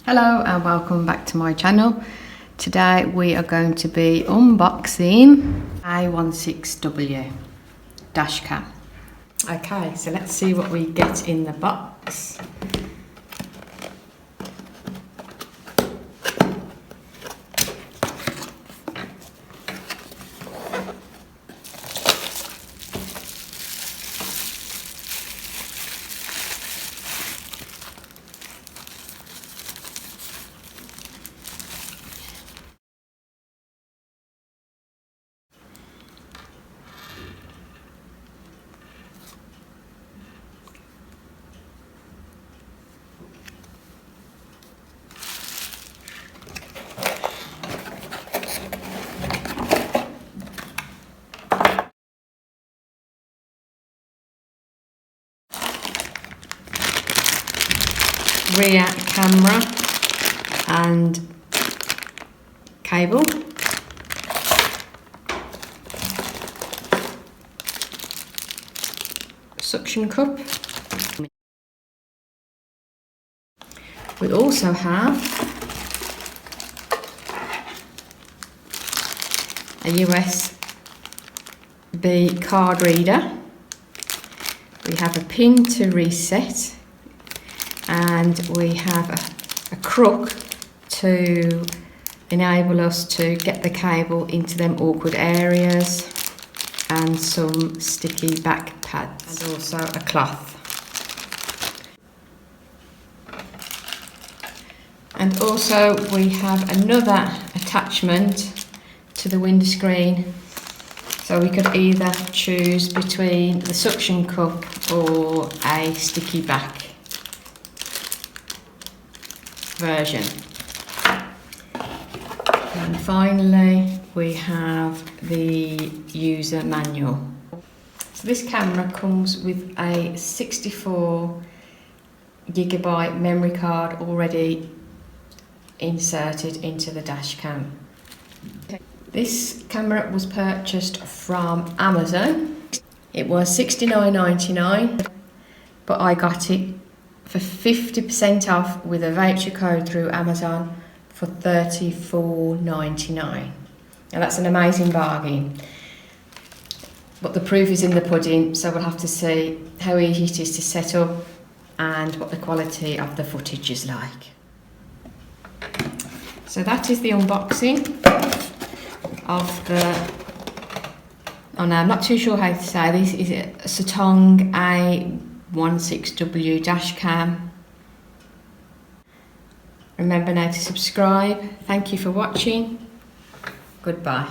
Hello and welcome back to my channel. Today we are going to be unboxing A16W dash cam. Okay, so let's see what we get in the box. Rear camera and cable. Suction cup. We also have a USB card reader. We have a pin to reset, and we have a crook to enable us to get the cable into them awkward areas, and some sticky back pads, and also a cloth. And also we have another attachment to the windscreen, so we could either choose between the suction cup or a sticky back version. And finally we have the user manual. So this camera comes with a 64GB memory card already inserted into the dash cam. This camera was purchased from Amazon. It was $69.99, but I got it for 50% off with a voucher code through Amazon for $34.99. Now that's an amazing bargain, but the proof is in the pudding, so we'll have to see how easy it is to set up and what the quality of the footage is like. So that is the unboxing of the, I'm not too sure how to say this, is it a ssontong A16W dash cam. Remember now to subscribe. Thank you for watching. Goodbye.